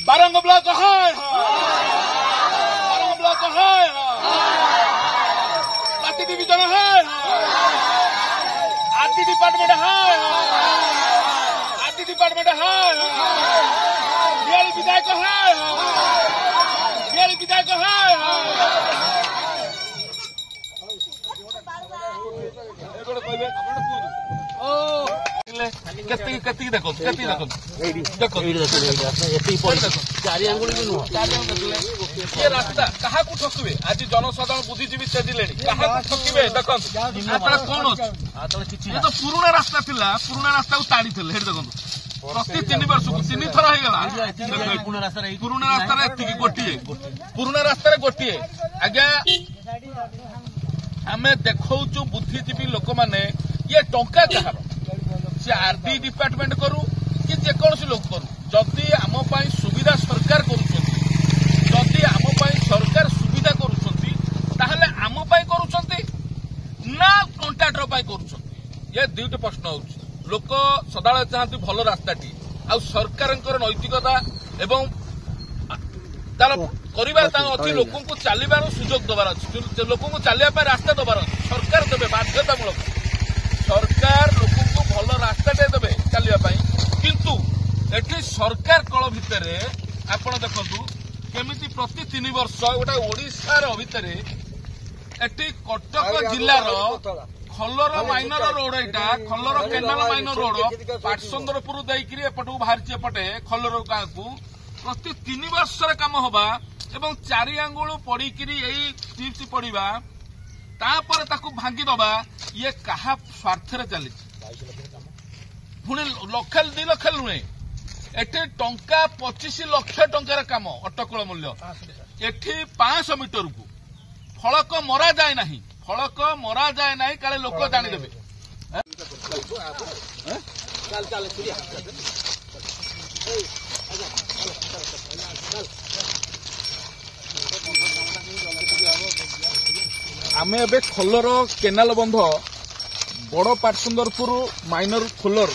Barang block हाय Barang block हाय party division हाय RT department हाय RT department हाय बिहारी विधायक हाय बिहारी विधायक हाय केतिकी देखो चारि आंगुल भी नुह ये रास्ता क्या ठकबे आज जनसाधारण बुद्धिजीवी चेजिले क्या ठकबे देखो कौन अच्छे ये तो पुराना रास्ता थिला पुराना रास्ता को ताड़ी थे देखो प्रति 3 वर्ष को 3 थर पुराना रास्ता गोटे पुराना रास्ता गोटे आज्ञा आम देखु बुद्धिजीवी लोक मैंने ये टंका कहार सी आरडी डिपार्टमेंट करू कि जेकोसी लोक करू जदि आम सुविधा सरकार करुँच सरकार सुविधा करुँच आम करुँच ना कंट्राक्टर करुँच ये दुईट प्रश्न हो लोक सदा चाहती भल रास्ताटी आ सरकार नैतिकता एवं तार कर लोक चलबार सुजोग दबार अच्छे लोक चलने रास्ता दबार अच्छे सरकार देवे बाध्यतामूलक सरकार लोक भल रास्ताटे देवे चलने किंतु एठी सरकार कल भितर आपण देखु केमिति प्रति 3 वर्ष गोटे ओडिशार भितर एठी कटक जिलार खलर माइनर रोड यहाँ खलर केनाल माइनर रोड पाटसंदरपुर देकर एपटू बाहरी एपटे खलर गाँ को प्रति 3 वर्ष काम हवा एवं 4 आंगुल पड़िकी यही चिप्स पड़ा तापर ताकू भांगी दबा ये कहा स्वार्थ चली पुणी लक्षे 2 लाख नुहे एठी टंका 25 लाख टंकार काम अटकल मूल्य एठी 500 मीटर को फलक मरा जाए ना फलक मरा जाए ना काले लोक जानीदेवे आम ए खलर केनाल बंध बड़ पाटसुंदरपुर माइनर खोलर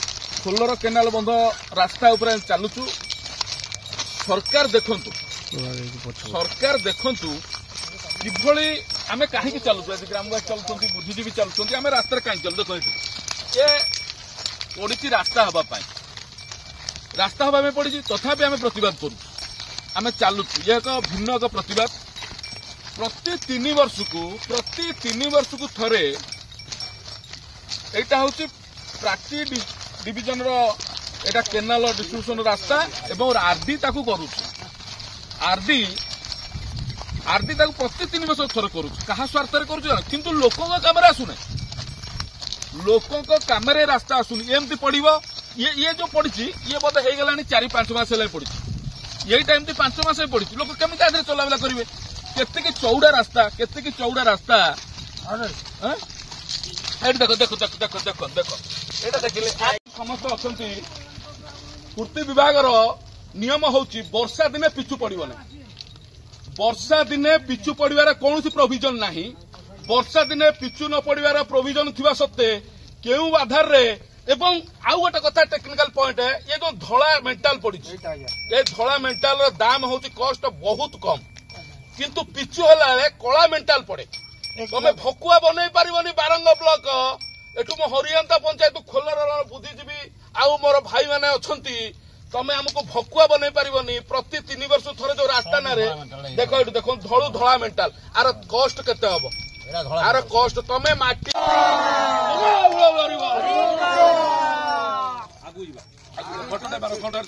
केनाल बंध रास्ता उपर चलुचु सरकार देखंतु किभली आम कहीं चलुचु आज ग्रामवासी चलुंट बुद्धिजीवी चलुंट आम रास्ता कहीं चलु देख ये पड़ी रास्ता हाँपाई रास्ता हाँपा पड़ी तथापि आम प्रतिवाद करूँ आम चलुचु ये एक भिन्न एक प्रतिवाद प्रति 3 वर्ष को थरे एटा हूँ प्राची डिविजन एटा केनाल डिस्ट्रीब्यूशन रास्ता एवं आरडी ताकू करू आरडी ताकू प्रति 3 वर्ष थर करू क्या स्वार्थ किंतु लोकों काम आसुना लोकों काम रास्ता आसुनी एमती पड़ो ये जो पड़ी ये बोध हो गला 4-5 मास पड़ी यही एमती 5 मास पड़ी लोक केमी चलाबला करेंगे केतिकी चौड़ा रास्ता देखो देखो देखो देखो देखो देखो एटा देखिले समस्त अछंती पूर्ति विभाग नियम होची वर्षा दिने पिछु पड़िबो ना वर्षा दिने पिछु पड़िबार कोनोसी प्रोविजन नाही वर्षा दिने पिछु न पड़िबार प्रोविजन थिबा सत्ते केउ आधार रे एवं आउ गोटे कथा टेक्निकल पॉइंट है ये जो धड़ा मेंटाल पड़ी ये धड़ा मेंटाल रो दाम होची कॉस्ट बहुत कम किंतु पिछु होला कला मेंटाल पड़े तमे भकुआ बनै पारिबनी बारंग ब्लॉक एठू मो हरियंता पंचायत खोलर बुद्धिजीवी आउ मोर भाई माने अछंती तमे हमको भकुआ बनै पारिबनी प्रति 3 वर्ष थरे जो रास्ता ना रे देखो एठू देखो धळू धळा मेंटाल आर कॉस्ट केते हबो आर कॉस्ट तमे माटी आगु जिबा फोटो दे बार फोटो दे